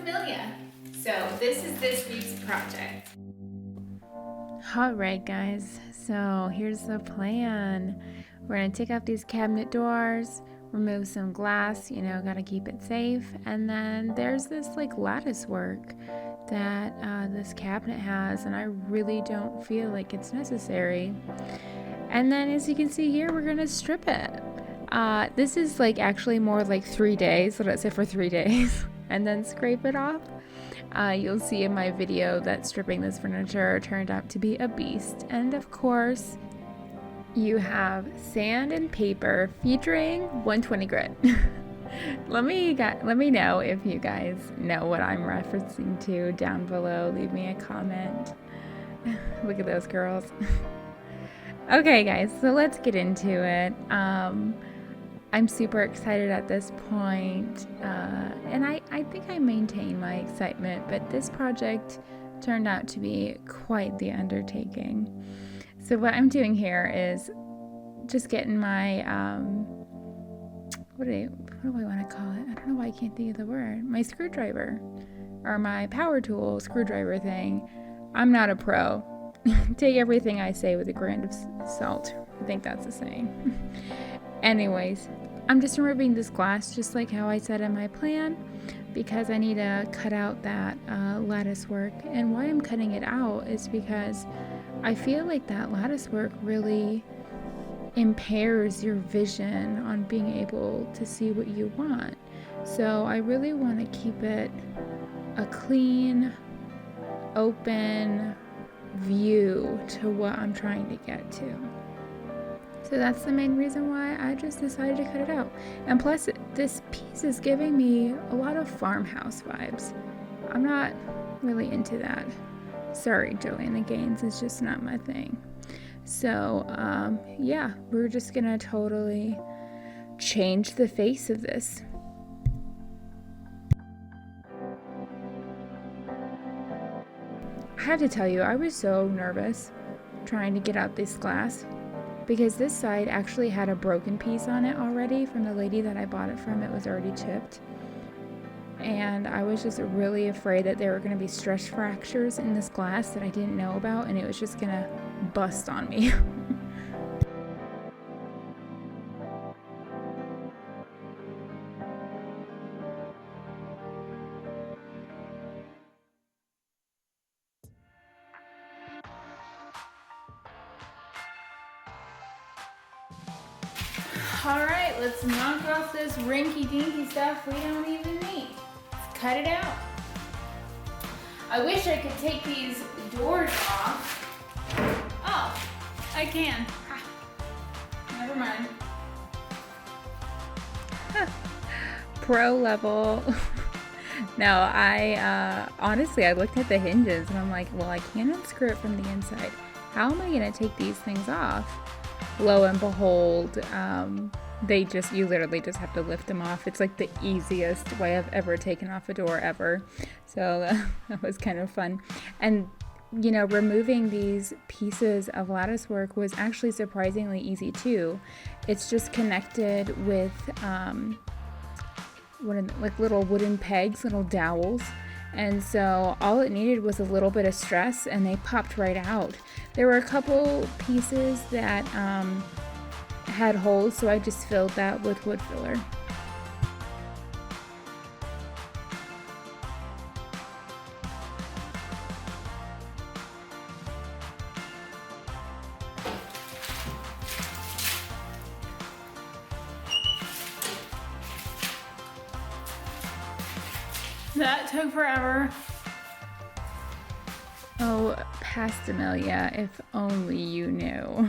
Amelia. So this is this week's project. Alright guys, so here's the plan. We're going to take out these cabinet doors, remove some glass, gotta keep it safe, and then there's this like lattice work that this cabinet has, and I really don't feel like it's necessary. And then as you can see here, we're going to strip it. This is like actually more like 3 days, so let's say for 3 days, and then scrape it off. You'll see in my video that stripping this furniture turned out to be a beast. And of course, you have sand and paper featuring 120 grit. Let me know if you guys know what I'm referencing to down below. Leave me a comment. Look at those girls. Okay guys, so let's get into it. I'm super excited at this point, and I think I maintain my excitement, but this project turned out to be quite the undertaking. So what I'm doing here is just getting my, what do I want to call it? I don't know why I can't think of the word. My screwdriver, or my power tool screwdriver thing. I'm not a pro. Take everything I say with a grain of salt. I think that's the saying. Anyways, I'm just removing this glass just like how I said in my plan, because I need to cut out that lattice work. And why I'm cutting it out is because I feel like that lattice work really impairs your vision on being able to see what you want. So I really want to keep it a clean, open view to what I'm trying to get to. So that's the main reason why I just decided to cut it out. And plus, this piece is giving me a lot of farmhouse vibes. I'm not really into that. Sorry, Joanna Gaines, it's just not my thing. So, yeah, we're just gonna totally change the face of this. I have to tell you, I was so nervous trying to get out this glass, because this side actually had a broken piece on it already from the lady that I bought it from. It was already chipped. And I was just really afraid that there were going to be stress fractures in this glass that I didn't know about, and it was just going to bust on me. Alright, let's knock off this rinky-dinky stuff we don't even need. Let's cut it out. I wish I could take these doors off. Oh, I can. Never mind. Pro level. No, I honestly, I looked at the hinges and I'm like, well, I can't unscrew it from the inside. How am I going to take these things off? Lo and behold, you literally just have to lift them off. It's like the easiest way I've ever taken off a door ever. So that was kind of fun. And, removing these pieces of lattice work was actually surprisingly easy too. It's just connected with, like little wooden pegs, little dowels. And so all it needed was a little bit of stress, and they popped right out. There were a couple pieces that had holes, so I just filled that with wood filler. That took forever. Oh, past Amelia, if only you knew.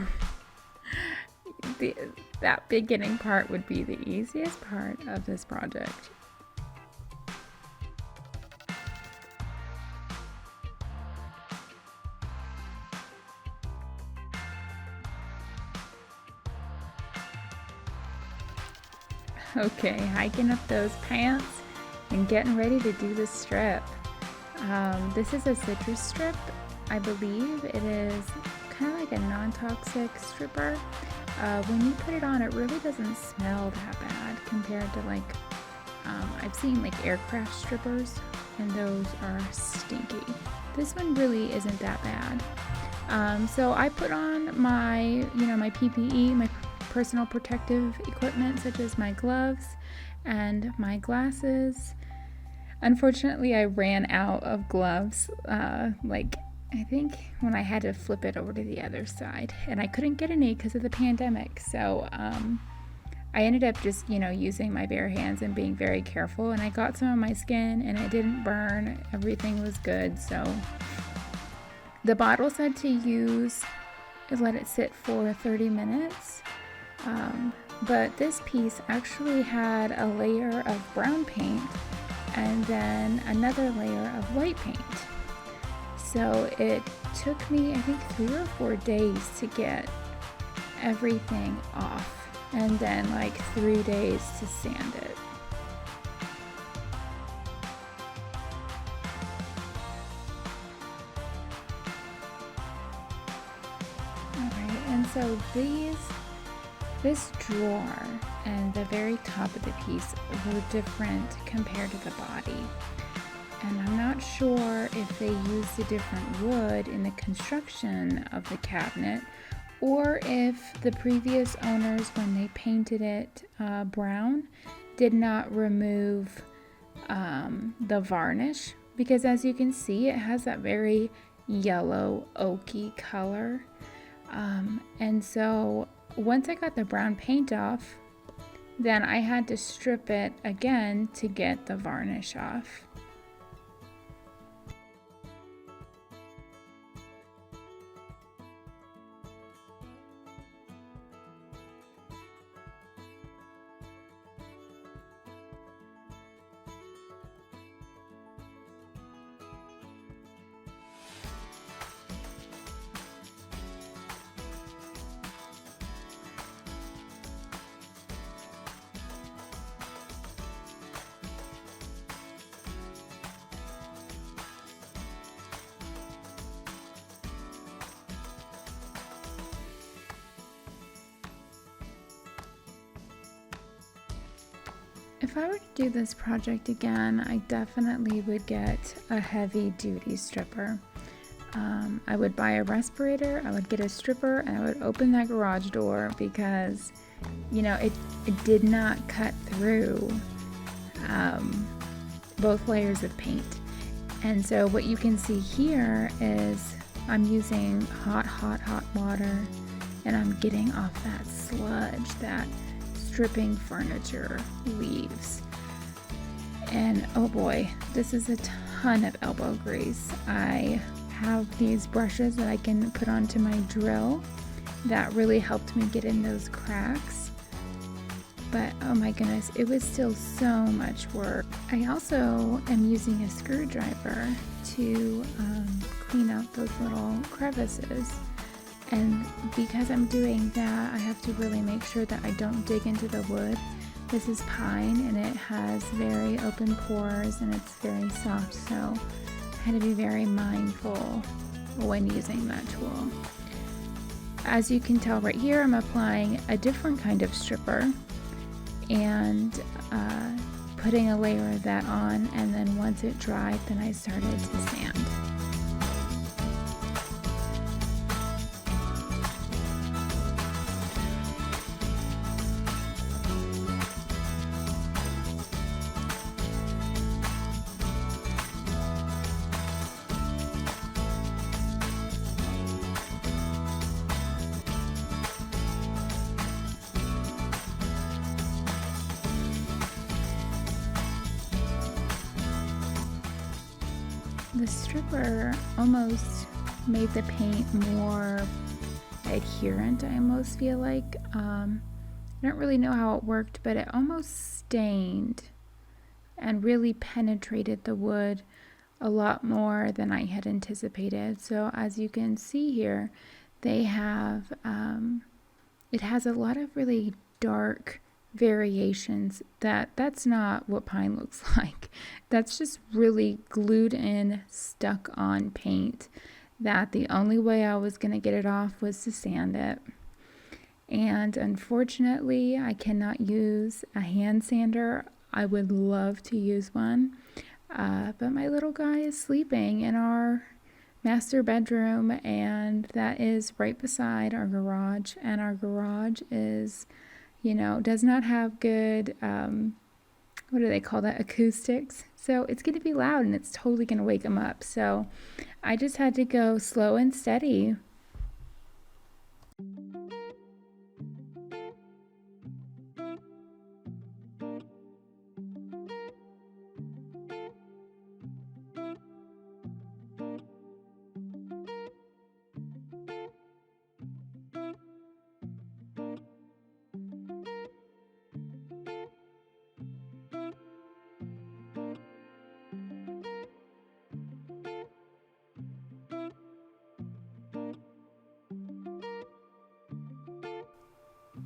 That beginning part would be the easiest part of this project. Okay, hiking up those pants and getting ready to do the strip. This is a citrus strip. I believe it is kind of like a non-toxic stripper. When you put it on, it really doesn't smell that bad compared to like I've seen like aircraft strippers, and those are stinky. This one really isn't that bad. So I put on my PPE, my personal protective equipment, such as my gloves and my glasses. Unfortunately, I ran out of gloves, I think when I had to flip it over to the other side, and I couldn't get any because of the pandemic. So I ended up just, using my bare hands and being very careful, and I got some on my skin and it didn't burn. Everything was good. So the bottle said to let it sit for 30 minutes. But this piece actually had a layer of brown paint and then another layer of white paint. So it took me, I think, 3 or 4 days to get everything off, and then 3 days to sand it. Alright, and so this drawer and the very top of the piece were different compared to the body. And I'm not sure if they used a different wood in the construction of the cabinet, or if the previous owners, when they painted it brown, did not remove the varnish, because as you can see, it has that very yellow oaky color. And so once I got the brown paint off, then I had to strip it again to get the varnish off. If I were to do this project again, I definitely would get a heavy duty stripper. I would buy a respirator, I would get a stripper, and I would open that garage door because, it did not cut through both layers of paint. And so what you can see here is I'm using hot water, and I'm getting off that sludge that stripping furniture leaves. And oh boy, this is a ton of elbow grease. I have these brushes that I can put onto my drill that really helped me get in those cracks. But oh my goodness, it was still so much work. I also am using a screwdriver to clean out those little crevices. And because I'm doing that, I have to really make sure that I don't dig into the wood. This is pine and it has very open pores and it's very soft, so I had to be very mindful when using that tool. As you can tell right here, I'm applying a different kind of stripper and putting a layer of that on, and then once it dried, then I started to sand. The stripper almost made the paint more adherent, I almost feel like. I don't really know how it worked, but it almost stained and really penetrated the wood a lot more than I had anticipated. So as you can see here, they have, it has a lot of really dark variations. That's not what pine looks like. That's just really glued in, stuck on paint that the only way I was going to get it off was to sand it. And unfortunately, I cannot use a hand sander. I would love to use one. But my little guy is sleeping in our master bedroom, and that is right beside our garage. And our garage is, does not have good, what do they call that, acoustics. So it's going to be loud and it's totally going to wake him up. So I just had to go slow and steady.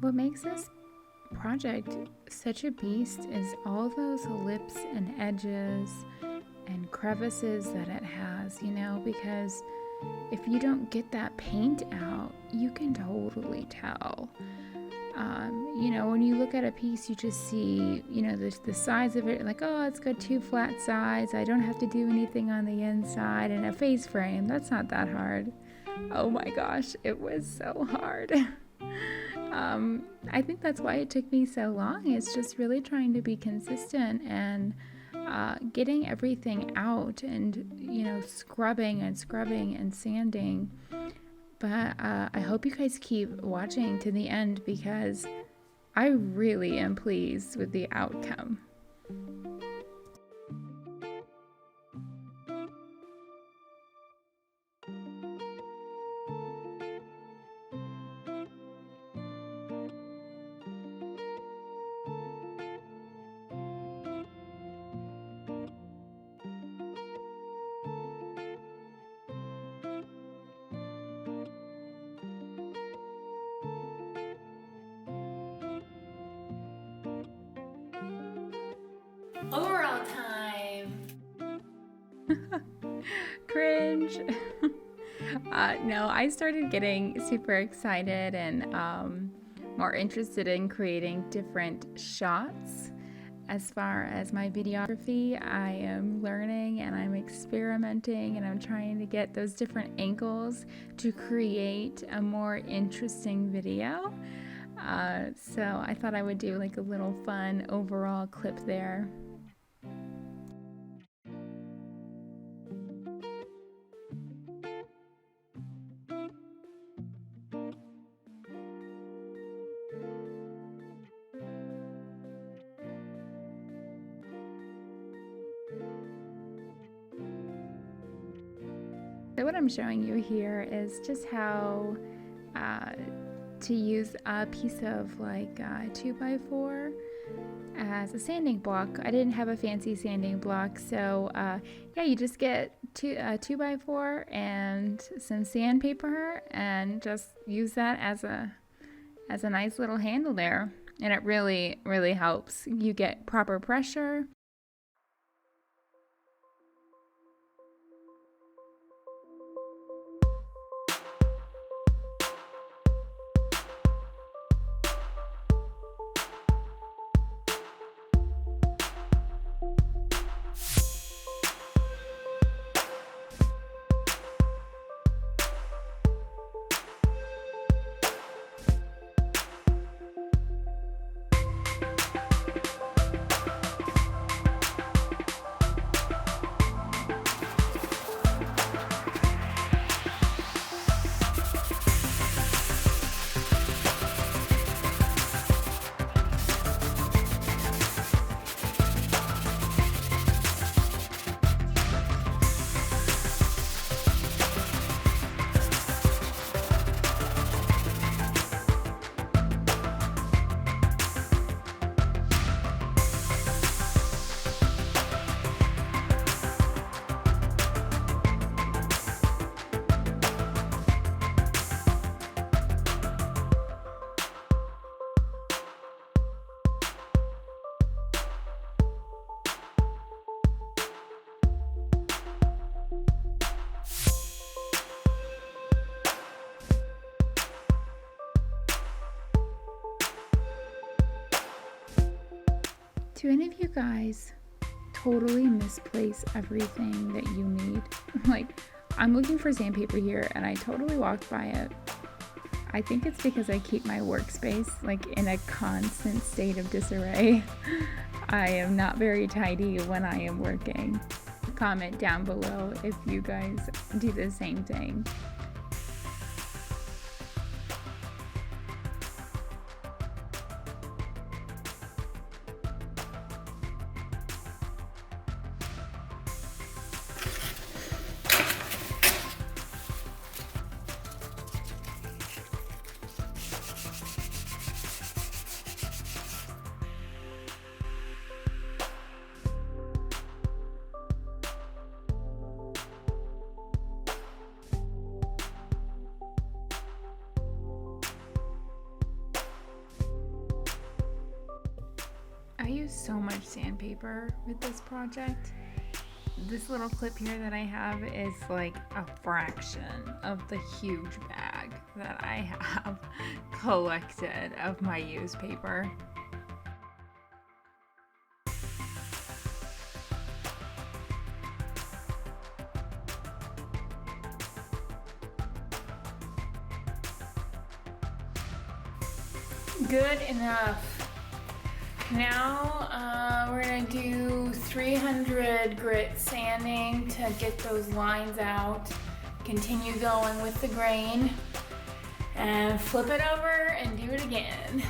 What makes this project such a beast is all those lips and edges and crevices that it has, because if you don't get that paint out, you can totally tell. When you look at a piece, you just see, the size of it, like, oh, it's got 2 flat sides. I don't have to do anything on the inside. And a face frame, that's not that hard. Oh my gosh, it was so hard. I think that's why it took me so long. It's just really trying to be consistent and getting everything out and, scrubbing and sanding. But I hope you guys keep watching to the end because I really am pleased with the outcome. Overall time. Cringe. No, I started getting super excited and more interested in creating different shots. As far as my videography, I am learning and I'm experimenting and I'm trying to get those different angles to create a more interesting video. So I thought I would do like a little fun overall clip there. So what I'm showing you here is just how to use a piece of like 2x4 as a sanding block. I didn't have a fancy sanding block, so yeah, you just get 2x4 and some sandpaper and just use that as a nice little handle there, and it really helps. You get proper pressure. Do any of you guys totally misplace everything that you need. Like, I'm looking for sandpaper here and I totally walked by it. I think it's because I keep my workspace like in a constant state of disarray. I am not very tidy when I am working. Comment down below if you guys do the same thing. I use so much sandpaper with this project. This little clip here that I have is like a fraction of the huge bag that I have collected of my used paper. Good enough. Now we're gonna do 300 grit sanding to get those lines out. Continue going with the grain and flip it over and do it again.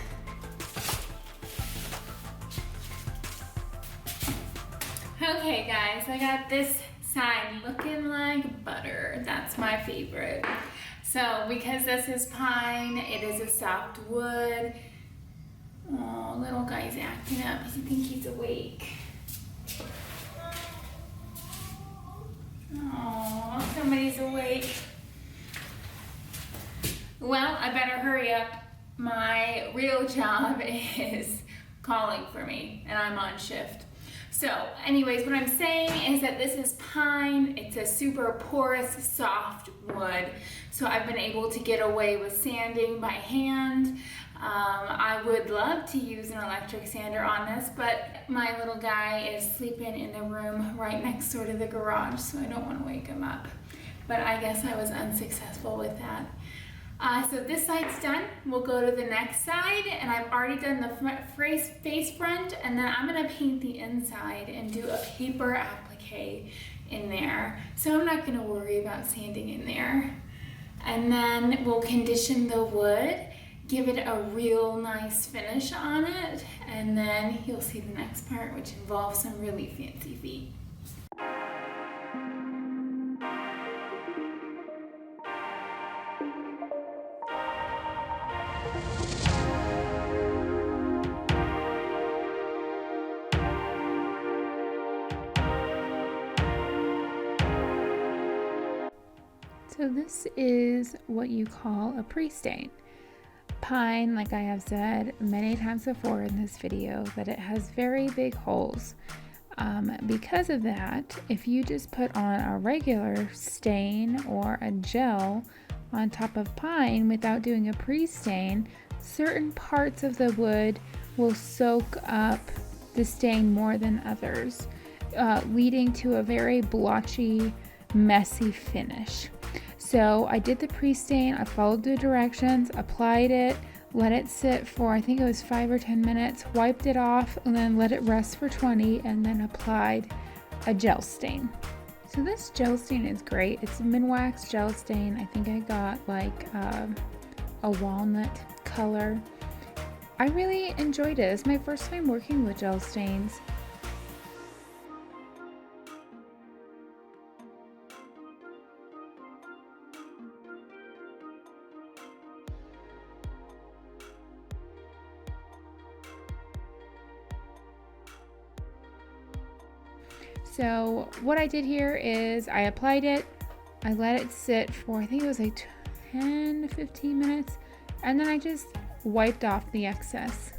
Okay guys, I got this side looking like butter. That's my favorite. So because this is pine, it is a soft wood. Oh, little guy's acting up. Does he think he's awake? Oh, somebody's awake. Well, I better hurry up. My real job is calling for me, and I'm on shift. So, anyways, what I'm saying is that this is pine. It's a super porous, soft wood. So I've been able to get away with sanding by hand. I would love to use an electric sander on this, but my little guy is sleeping in the room right next door to the garage, so I don't want to wake him up. But I guess I was unsuccessful with that. So this side's done. We'll go to the next side, and I've already done the face front, and then I'm gonna paint the inside and do a paper applique in there. So I'm not gonna worry about sanding in there. And then we'll condition the wood, give it a real nice finish on it, and then you'll see the next part, which involves some really fancy feet. So this is what you call a pre-stain. Pine, like I have said many times before in this video, that it has very big holes. Because of that, if you just put on a regular stain or a gel on top of pine without doing a pre-stain, certain parts of the wood will soak up the stain more than others, leading to a very blotchy, messy finish. So I did the pre-stain, I followed the directions, applied it, let it sit for, I think it was 5 or 10 minutes, wiped it off, and then let it rest for 20, and then applied a gel stain. So this gel stain is great. It's a Minwax gel stain. I think I got like a walnut color. I really enjoyed it. It's my first time working with gel stains. So what I did here is I applied it, I let it sit for, I think it was like 10 to 15 minutes, and then I just wiped off the excess.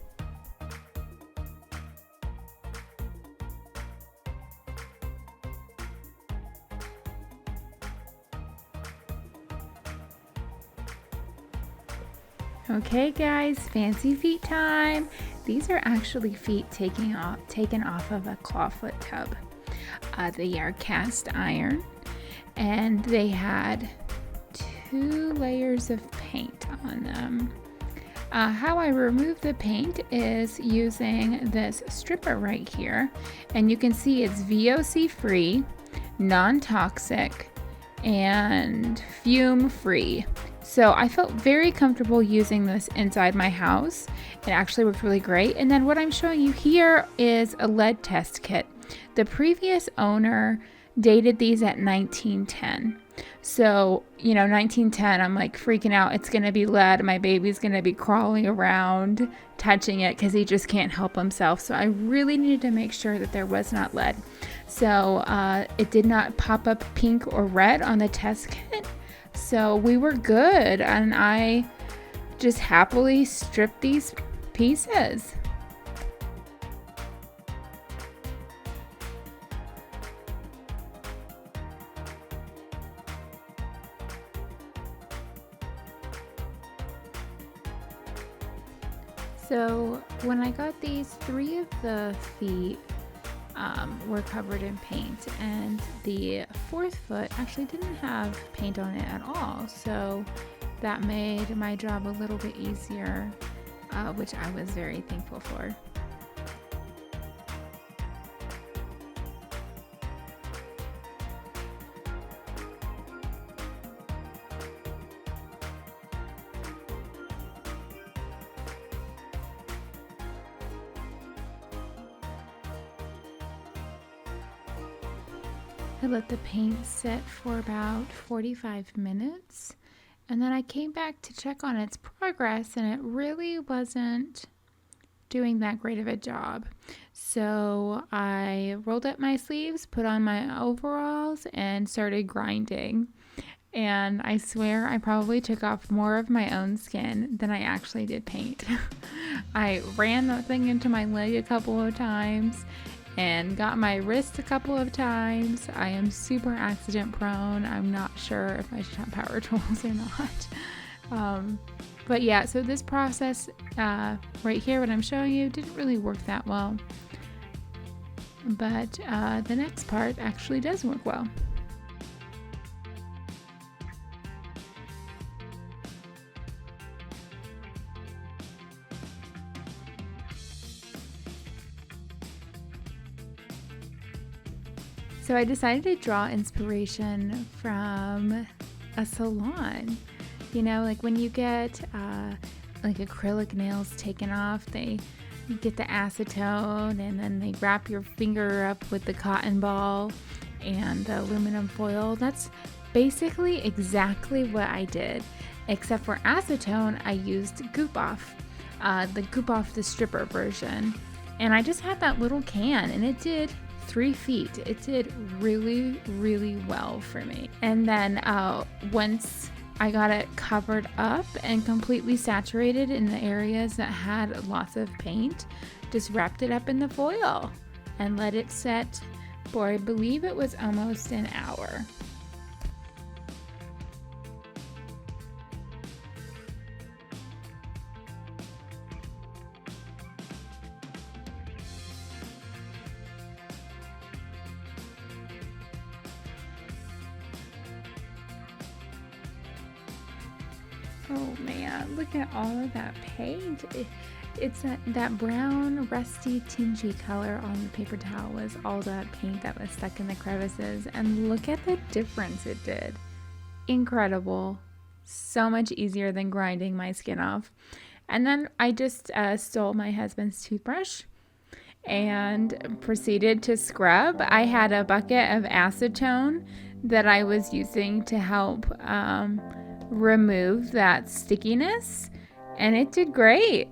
Okay guys, fancy feet time. These are actually feet taken off of a clawfoot tub. They are cast iron, and they had 2 layers of paint on them. How I remove the paint is using this stripper right here, and you can see it's VOC free, non-toxic, and fume free. So I felt very comfortable using this inside my house. It actually worked really great. And then what I'm showing you here is a lead test kit. The previous owner dated these at 1910. So, 1910, I'm like freaking out. It's going to be lead. My baby's going to be crawling around, touching it because he just can't help himself. So I really needed to make sure that there was not lead. So it did not pop up pink or red on the test kit. So we were good. And I just happily stripped these pieces. So when I got these, 3 of the feet were covered in paint, and the 4th foot actually didn't have paint on it at all. So that made my job a little bit easier, which I was very thankful for. I let the paint sit for about 45 minutes, and then I came back to check on its progress, and it really wasn't doing that great of a job. So I rolled up my sleeves, put on my overalls, and started grinding. And I swear I probably took off more of my own skin than I actually did paint. I ran the thing into my leg a couple of times and got my wrist a couple of times. I am super accident prone. I'm not sure if I should have power tools or not. But yeah, so this process right here, what I'm showing you, didn't really work that well. But the next part actually does work well. So I decided to draw inspiration from a salon. Like when you get like acrylic nails taken off, they get the acetone and then they wrap your finger up with the cotton ball and the aluminum foil. That's basically exactly what I did, except for acetone, I used Goop Off, the Goop Off the stripper version. And I just had that little can, and it did 3 feet. It did really, really well for me. And then once I got it covered up and completely saturated in the areas that had lots of paint, just wrapped it up in the foil and let it set for, I believe it was almost an hour. Oh man, look at all of that paint. It's that brown, rusty, tingy color on the paper towel was all that paint that was stuck in the crevices. And look at the difference it did. Incredible. So much easier than grinding my skin off. And then I just stole my husband's toothbrush and proceeded to scrub. I had a bucket of acetone that I was using to help remove that stickiness, and it did great.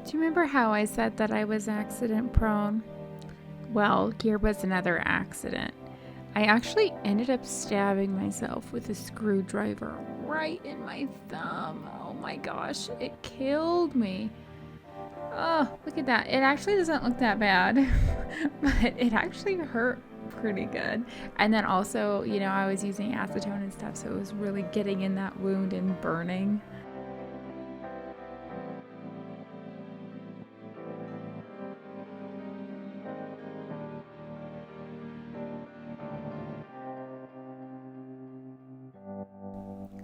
Do you remember how I said that I was accident prone? Well, here was another accident. I actually ended up stabbing myself with a screwdriver right in my thumb. Oh my gosh, it killed me. Oh, look at that. It actually doesn't look that bad, but it actually hurt pretty good. And then also, you know, I was using acetone and stuff, so it was really getting in that wound and burning.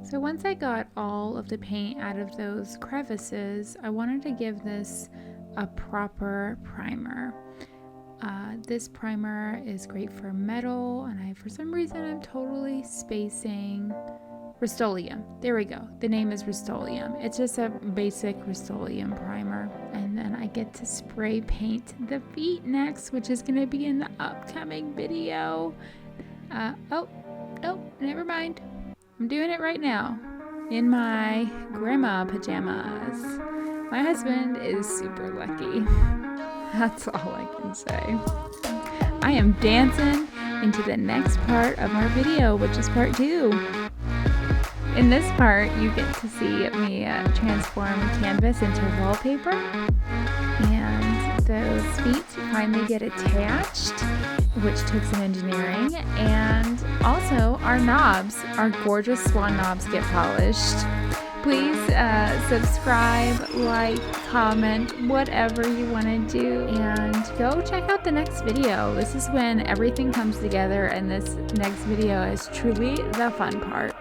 So once I got all of the paint out of those crevices, I wanted to give this a proper primer. This primer is great for metal, and for some reason I'm totally spacing Rust-Oleum. There we go. The name is Rust-Oleum. It's just a basic Rust-Oleum primer. And then I get to spray paint the feet next, which is going to be in the upcoming video. Oh, nope, never mind. I'm doing it right now in my grandma pajamas. My husband is super lucky. That's all I can say. I am dancing into the next part of our video, which is part 2. In this part, you get to see me transform canvas into wallpaper, and those feet finally get attached, which took some engineering, and also our knobs, our gorgeous swan knobs, get polished. Please subscribe, like, comment, whatever you want to do, and go check out the next video. This is when everything comes together, and this next video is truly the fun part.